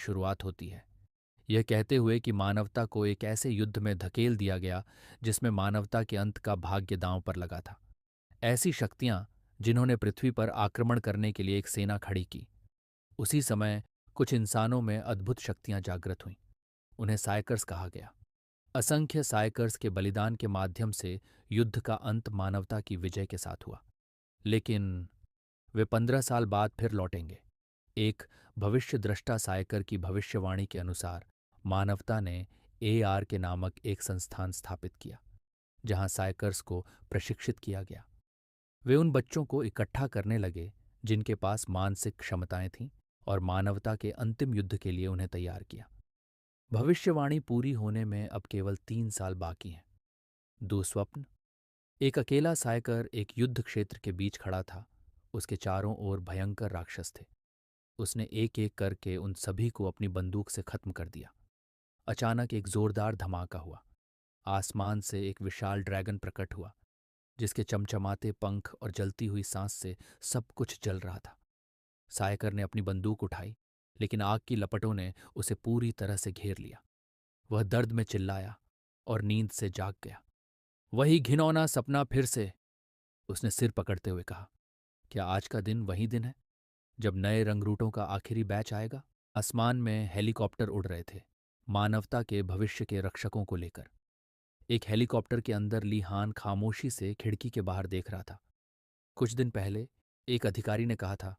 शुरुआत होती है, यह कहते हुए कि मानवता को एक ऐसे युद्ध में धकेल दिया गया जिसमें मानवता के अंत का भाग्य दांव पर लगा था। ऐसी शक्तियां जिन्होंने पृथ्वी पर आक्रमण करने के लिए एक सेना खड़ी की। उसी समय कुछ इंसानों में अद्भुत शक्तियां जागृत हुईं। उन्हें साइकर्स कहा गया। असंख्य साइकर्स के बलिदान के माध्यम से युद्ध का अंत मानवता की विजय के साथ हुआ। लेकिन वे 15 साल बाद फिर लौटेंगे। एक भविष्य द्रष्टा साइकर की भविष्यवाणी के अनुसार मानवता ने एआर के नामक एक संस्थान स्थापित किया, जहां साइकर्स को प्रशिक्षित किया गया। वे उन बच्चों को इकट्ठा करने लगे जिनके पास मानसिक क्षमताएं थीं और मानवता के अंतिम युद्ध के लिए उन्हें तैयार किया। भविष्यवाणी पूरी होने में अब केवल 3 साल बाकी हैं। दुःस्वप्न। एक अकेला साइकर एक युद्ध क्षेत्र के बीच खड़ा था। उसके चारों ओर भयंकर राक्षस थे। उसने एक एक करके उन सभी को अपनी बंदूक से खत्म कर दिया। अचानक एक जोरदार धमाका हुआ। आसमान से एक विशाल ड्रैगन प्रकट हुआ, जिसके चमचमाते पंख और जलती हुई सांस से सब कुछ जल रहा था। सायकर ने अपनी बंदूक उठाई, लेकिन आग की लपटों ने उसे पूरी तरह से घेर लिया। वह दर्द में चिल्लाया और नींद से जाग गया। वही घिनौना सपना फिर से, उसने सिर पकड़ते हुए कहा। क्या आज का दिन वही दिन है जब नए रंगरूटों का आखिरी बैच आएगा? आसमान में हेलीकॉप्टर उड़ रहे थे, मानवता के भविष्य के रक्षकों को लेकर। एक हेलीकॉप्टर के अंदर ली हान खामोशी से खिड़की के बाहर देख रहा था। कुछ दिन पहले एक अधिकारी ने कहा था,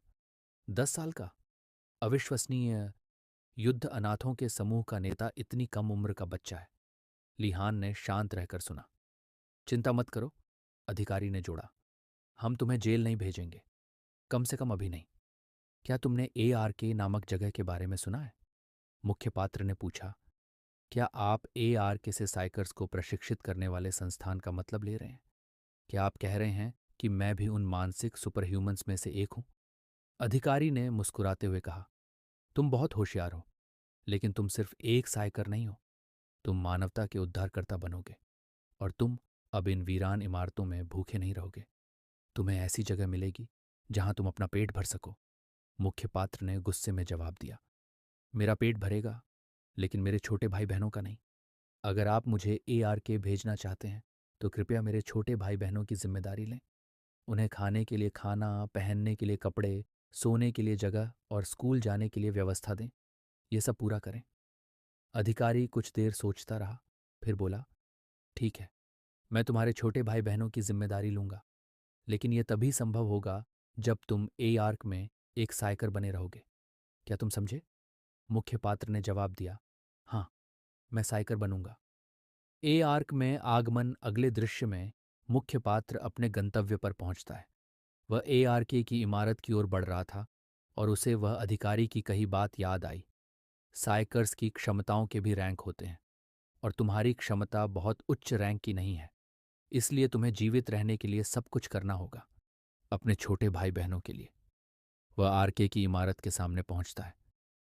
10 साल का अविश्वसनीय, युद्ध अनाथों के समूह का नेता इतनी कम उम्र का बच्चा है। लिहान ने शांत रहकर सुना। चिंता मत करो, अधिकारी ने जोड़ा। हम तुम्हें जेल नहीं भेजेंगे, कम से कम अभी नहीं। क्या तुमने एआरके नामक जगह के बारे में सुना है? मुख्य पात्र ने पूछा। क्या आप एआरके से साइकर्स को प्रशिक्षित करने वाले संस्थान का मतलब ले रहे हैं? क्या आप कह रहे हैं कि मैं भी उन मानसिक सुपर ह्यूमंस में से एक हूं? अधिकारी ने मुस्कुराते हुए कहा, तुम बहुत होशियार हो, लेकिन तुम सिर्फ एक साइकर नहीं हो। तुम मानवता के उद्धारकर्ता बनोगे, और तुम अब इन वीरान इमारतों में भूखे नहीं रहोगे। तुम्हें ऐसी जगह मिलेगी जहां तुम अपना पेट भर सको। मुख्य पात्र ने गुस्से में जवाब दिया, मेरा पेट भरेगा, लेकिन मेरे छोटे भाई बहनों का नहीं। अगर आप मुझे एआरके भेजना चाहते हैं तो कृपया मेरे छोटे भाई बहनों की जिम्मेदारी लें। उन्हें खाने के लिए खाना, पहनने के लिए कपड़े, सोने के लिए जगह और स्कूल जाने के लिए व्यवस्था दें। ये सब पूरा करें। अधिकारी कुछ देर सोचता रहा, फिर बोला, ठीक है, मैं तुम्हारे छोटे भाई बहनों की जिम्मेदारी लूंगा, लेकिन यह तभी संभव होगा जब तुम एआरक में एक साइकर बने रहोगे। क्या तुम समझे? मुख्य पात्र ने जवाब दिया, हाँ, मैं साइकर बनूंगा। ए आर्क में आगमन। अगले दृश्य में मुख्य पात्र अपने गंतव्य पर पहुंचता है। वह एआरके की इमारत की ओर बढ़ रहा था और उसे वह अधिकारी की कही बात याद आई। साइकर्स की क्षमताओं के भी रैंक होते हैं, और तुम्हारी क्षमता बहुत उच्च रैंक की नहीं है, इसलिए तुम्हें जीवित रहने के लिए सब कुछ करना होगा, अपने छोटे भाई बहनों के लिए। वह आरके की इमारत के सामने पहुंचता है।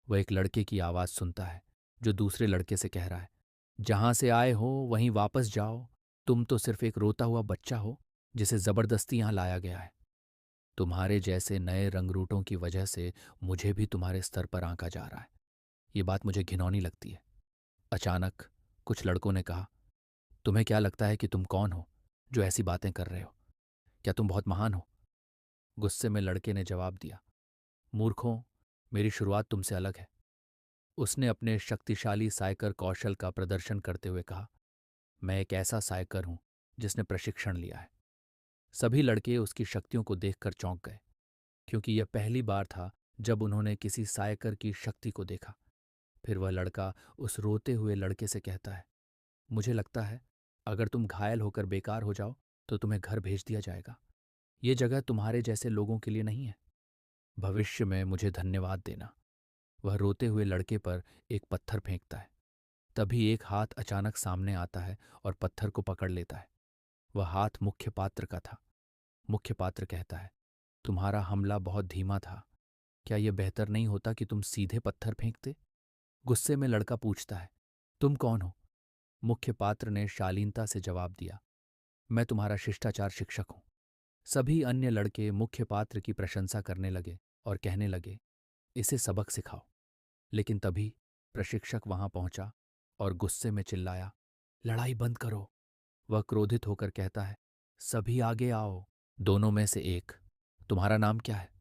वह एक लड़के की आवाज़ सुनता है, जो दूसरे लड़के से कह रहा है, जहां से आए हो वहीं वापस जाओ। तुम तो सिर्फ एक रोता हुआ बच्चा हो जिसे जबरदस्ती यहां लाया गया है। तुम्हारे जैसे नए रंगरूटों की वजह से मुझे भी तुम्हारे स्तर पर आंका जा रहा है। ये बात मुझे घिनौनी लगती है। अचानक कुछ लड़कों ने कहा, तुम्हें क्या लगता है कि तुम कौन हो जो ऐसी बातें कर रहे हो? क्या तुम बहुत महान हो? गुस्से में लड़के ने जवाब दिया, मूर्खों, मेरी शुरुआत तुमसे अलग है। उसने अपने शक्तिशाली साइकर कौशल का प्रदर्शन करते हुए कहा, मैं एक ऐसा साइकर हूं जिसने प्रशिक्षण लिया है। सभी लड़के उसकी शक्तियों को देखकर चौंक गए, क्योंकि यह पहली बार था जब उन्होंने किसी साइकर की शक्ति को देखा। फिर वह लड़का उस रोते हुए लड़के से कहता है, मुझे लगता है अगर तुम घायल होकर बेकार हो जाओ तो तुम्हें घर भेज दिया जाएगा। ये जगह तुम्हारे जैसे लोगों के लिए नहीं है। भविष्य में मुझे धन्यवाद देना। वह रोते हुए लड़के पर एक पत्थर फेंकता है। तभी एक हाथ अचानक सामने आता है और पत्थर को पकड़ लेता है। वह हाथ मुख्य पात्र का था। मुख्य पात्र कहता है, तुम्हारा हमला बहुत धीमा था। क्या यह बेहतर नहीं होता कि तुम सीधे पत्थर फेंकते? गुस्से में लड़का पूछता है, तुम कौन हो? मुख्य पात्र ने शालीनता से जवाब दिया, मैं तुम्हारा शिष्टाचार शिक्षक हूं। सभी अन्य लड़के मुख्य पात्र की प्रशंसा करने लगे और कहने लगे, इसे सबक सिखाओ। लेकिन तभी प्रशिक्षक वहां पहुंचा और गुस्से में चिल्लाया, लड़ाई बंद करो। वह क्रोधित होकर कहता है, सभी आगे आओ। दोनों में से एक, तुम्हारा नाम क्या है?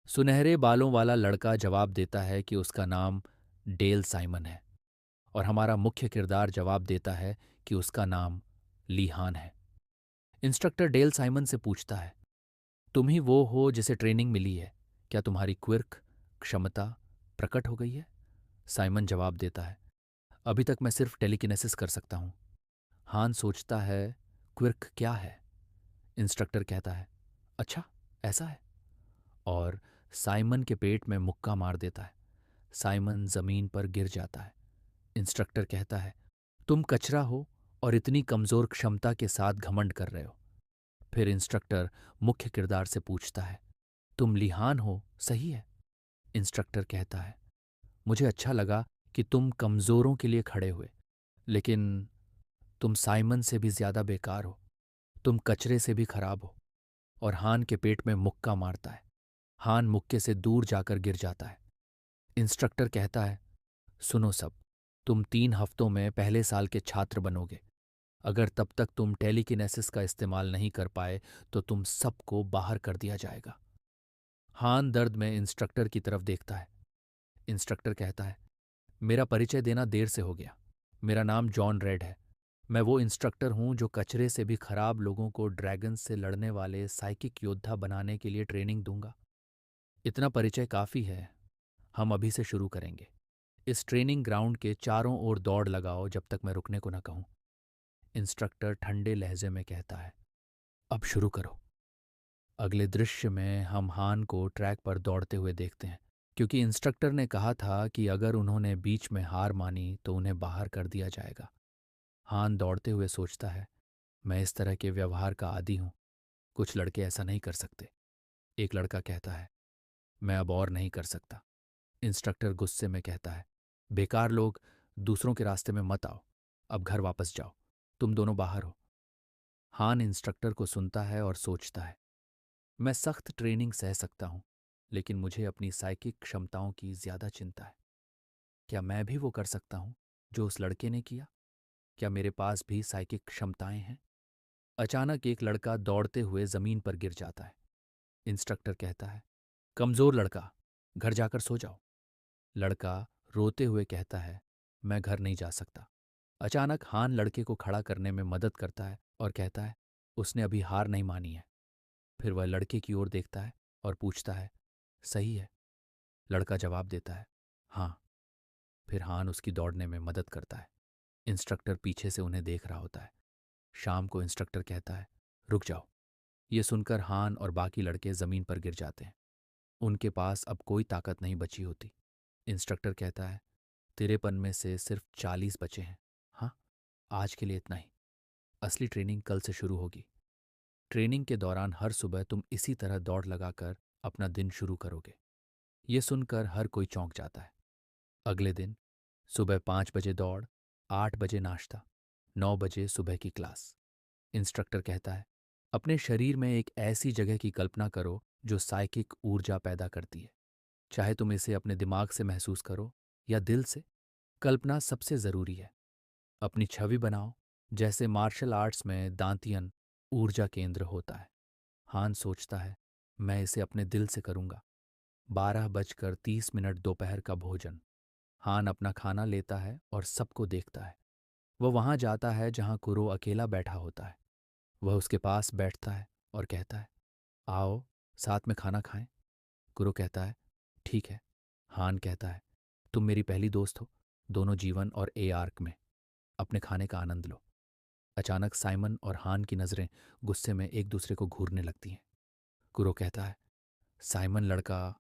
सुनहरे बालों वाला लड़का जवाब देता है कि उसका नाम डेल साइमन है, और हमारा मुख्य किरदार जवाब देता है कि उसका नाम लीहान है। इंस्ट्रक्टर डेल साइमन से पूछता है, तुम ही वो हो जिसे ट्रेनिंग मिली है, क्या तुम्हारी क्विर्क क्षमता प्रकट हो गई है? साइमन जवाब देता है, अभी तक मैं सिर्फ टेलीकिनेसिस कर सकता हूं। हान सोचता है, क्विर्क क्या है? इंस्ट्रक्टर कहता है, अच्छा, ऐसा है, और साइमन के पेट में मुक्का मार देता है। साइमन जमीन पर गिर जाता है। इंस्ट्रक्टर कहता है, तुम कचरा हो और इतनी कमजोर क्षमता के साथ घमंड कर रहे हो। फिर इंस्ट्रक्टर मुख्य किरदार से पूछता है, तुम लिहान हो, सही है? इंस्ट्रक्टर कहता है, मुझे अच्छा लगा कि तुम कमजोरों के लिए खड़े हुए, लेकिन तुम साइमन से भी ज्यादा बेकार हो। तुम कचरे से भी खराब हो। और हान के पेट में मुक्का मारता है। हान मुक्के से दूर जाकर गिर जाता है। इंस्ट्रक्टर कहता है, सुनो सब, तुम 3 हफ्तों में पहले साल के छात्र बनोगे। अगर तब तक तुम टेलीकिनेसिस का इस्तेमाल नहीं कर पाए तो तुम सबको बाहर कर दिया जाएगा। हान दर्द में इंस्ट्रक्टर की तरफ देखता है। इंस्ट्रक्टर कहता है, मेरा परिचय देना देर से हो गया। मेरा नाम जॉन रेड है। मैं वो इंस्ट्रक्टर हूं जो कचरे से भी खराब लोगों को ड्रैगन से लड़ने वाले साइकिक योद्धा बनाने के लिए ट्रेनिंग दूंगा। इतना परिचय काफ़ी है। हम अभी से शुरू करेंगे। इस ट्रेनिंग ग्राउंड के चारों ओर दौड़ लगाओ जब तक मैं रुकने को न कहूं। इंस्ट्रक्टर ठंडे लहजे में कहता है, अब शुरू करो। अगले दृश्य में हम हान को ट्रैक पर दौड़ते हुए देखते हैं, क्योंकि इंस्ट्रक्टर ने कहा था कि अगर उन्होंने बीच में हार मानी तो उन्हें बाहर कर दिया जाएगा। हान दौड़ते हुए सोचता है, मैं इस तरह के व्यवहार का आदी हूं। कुछ लड़के ऐसा नहीं कर सकते। एक लड़का कहता है, मैं अब और नहीं कर सकता। इंस्ट्रक्टर गुस्से में कहता है, बेकार लोग, दूसरों के रास्ते में मत आओ। अब घर वापस जाओ। तुम दोनों बाहर हो। हान इंस्ट्रक्टर को सुनता है और सोचता है, मैं सख्त ट्रेनिंग सह सकता हूं, लेकिन मुझे अपनी साइकिक क्षमताओं की ज्यादा चिंता है। क्या मैं भी वो कर सकता हूं जो उस लड़के ने किया? क्या मेरे पास भी साइकिक क्षमताएं हैं? अचानक एक लड़का दौड़ते हुए जमीन पर गिर जाता है। इंस्ट्रक्टर कहता है, कमजोर लड़का, घर जाकर सो जाओ। लड़का रोते हुए कहता है, मैं घर नहीं जा सकता। अचानक हान लड़के को खड़ा करने में मदद करता है और कहता है, उसने अभी हार नहीं मानी है। फिर वह लड़के की ओर देखता है और पूछता है, सही है? लड़का जवाब देता है, हाँ। फिर हान उसकी दौड़ने में मदद करता है। इंस्ट्रक्टर पीछे से उन्हें देख रहा होता है। शाम को इंस्ट्रक्टर कहता है, रुक जाओ। ये सुनकर हान और बाकी लड़के जमीन पर गिर जाते हैं। उनके पास अब कोई ताकत नहीं बची होती। इंस्ट्रक्टर कहता है, 53 में से सिर्फ 40 बचे हैं। हाँ, आज के लिए इतना ही। असली ट्रेनिंग कल से शुरू होगी। ट्रेनिंग के दौरान हर सुबह तुम इसी तरह दौड़ लगाकर अपना दिन शुरू करोगे। ये सुनकर हर कोई चौंक जाता है। अगले दिन सुबह 5 बजे दौड़, 8 बजे नाश्ता, 9 बजे सुबह की क्लास। इंस्ट्रक्टर कहता है, अपने शरीर में एक ऐसी जगह की कल्पना करो जो साइकिक ऊर्जा पैदा करती है। चाहे तुम इसे अपने दिमाग से महसूस करो या दिल से, कल्पना सबसे ज़रूरी है। अपनी छवि बनाओ, जैसे मार्शल आर्ट्स में दांतियन ऊर्जा केंद्र होता है। हान सोचता है, मैं इसे अपने दिल से करूंगा। 12:30 दोपहर का भोजन। हान अपना खाना लेता है और सबको देखता है। वह वहां जाता है जहां कुरो अकेला बैठा होता है। वह उसके पास बैठता है और कहता है, आओ साथ में खाना खाएं। कुरो कहता है, ठीक है। हान कहता है, तुम मेरी पहली दोस्त हो, दोनों जीवन और ए आर्क में। अपने खाने का आनंद लो। अचानक साइमन और हान की नज़रें गुस्से में एक दूसरे को घूरने लगती हैं। कुरो कहता है, साइमन लड़का,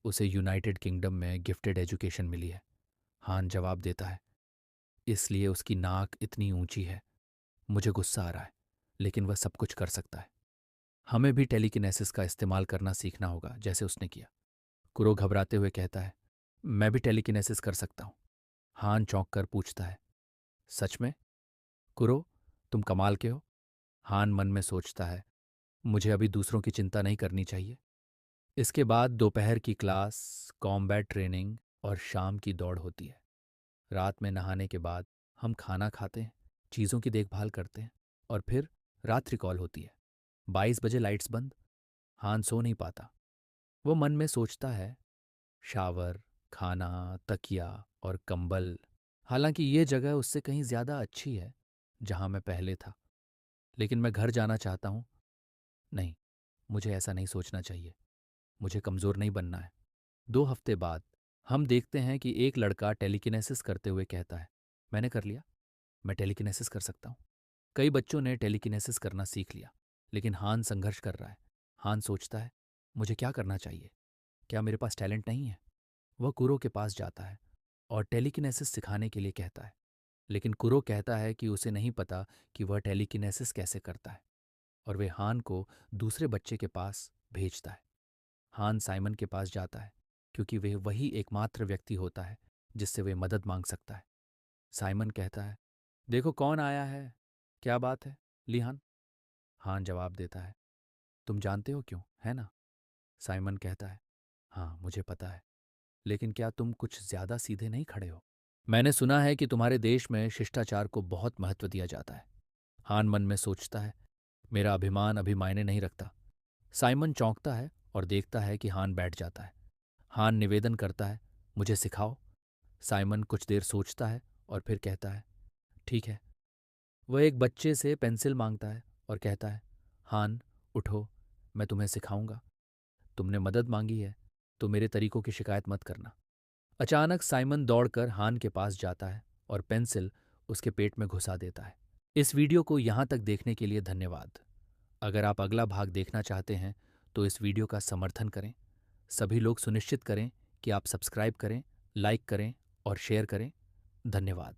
उसे यूनाइटेड किंगडम में गिफ्टेड एजुकेशन मिली है। हान जवाब देता है, इसलिए उसकी नाक इतनी ऊंची है। मुझे गुस्सा आ रहा है, लेकिन वह सब कुछ कर सकता है। हमें भी टेलीकिनेसिस का इस्तेमाल करना सीखना होगा, जैसे उसने किया। कुरो घबराते हुए कहता है, मैं भी टेलीकिनेसिस कर सकता हूँ। हान चौंक कर पूछता है, सच में? कुरो, तुम कमाल के हो। हान मन में सोचता है, मुझे अभी दूसरों की चिंता नहीं करनी चाहिए। इसके बाद दोपहर की क्लास, कॉम्बैट ट्रेनिंग और शाम की दौड़ होती है। रात में नहाने के बाद हम खाना खाते हैं, चीज़ों की देखभाल करते हैं और फिर रात्रि कॉल होती है। 22 बजे लाइट्स बंद। हान सो नहीं पाता। वो मन में सोचता है, शावर, खाना, तकिया और कंबल। हालांकि ये जगह उससे कहीं ज़्यादा अच्छी है जहां मैं पहले था। लेकिन मैं घर जाना चाहता हूँ। नहीं, मुझे ऐसा नहीं सोचना चाहिए। मुझे कमज़ोर नहीं बनना है। 2 हफ्ते बाद हम देखते हैं कि एक लड़का टेलीकिनेसिस करते हुए कहता है, मैंने कर लिया, मैं टेलीकिनेसिस कर सकता हूँ। कई बच्चों ने टेलीकिनेसिस करना सीख लिया, लेकिन हान संघर्ष कर रहा है। हान सोचता है, मुझे क्या करना चाहिए? क्या मेरे पास टैलेंट नहीं है? वह कुरो के पास जाता है और टेलीकिनेसिस सिखाने के लिए कहता है। लेकिन कुरो कहता है कि उसे नहीं पता कि वह टेलीकिनेसिस कैसे करता है, और वे हान को दूसरे बच्चे के पास भेजता है। हान साइमन के पास जाता है क्योंकि वह वही एकमात्र व्यक्ति होता है जिससे वे मदद मांग सकता है। साइमन कहता है, देखो कौन आया है। क्या बात है, लिहान? हान जवाब देता है, तुम जानते हो क्यों, है ना? साइमन कहता है, हाँ मुझे पता है, लेकिन क्या तुम कुछ ज्यादा सीधे नहीं खड़े हो? मैंने सुना है कि तुम्हारे देश में शिष्टाचार को बहुत महत्व दिया जाता है। हान मन में सोचता है, मेरा अभिमान अभी मायने नहीं रखता। साइमन चौंकता है और देखता है कि हान बैठ जाता है। हान निवेदन करता है, मुझे सिखाओ। साइमन कुछ देर सोचता है और फिर कहता है, ठीक है। वह एक बच्चे से पेंसिल मांगता है और कहता है, हान उठो, मैं तुम्हें सिखाऊंगा। तुमने मदद मांगी है तो मेरे तरीकों की शिकायत मत करना। अचानक साइमन दौड़कर हान के पास जाता है और पेंसिल उसके पेट में घुसा देता है। इस वीडियो को यहाँ तक देखने के लिए धन्यवाद। अगर आप अगला भाग देखना चाहते हैं तो इस वीडियो का समर्थन करें। सभी लोग सुनिश्चित करें कि आप सब्सक्राइब करें, लाइक करें और शेयर करें। धन्यवाद।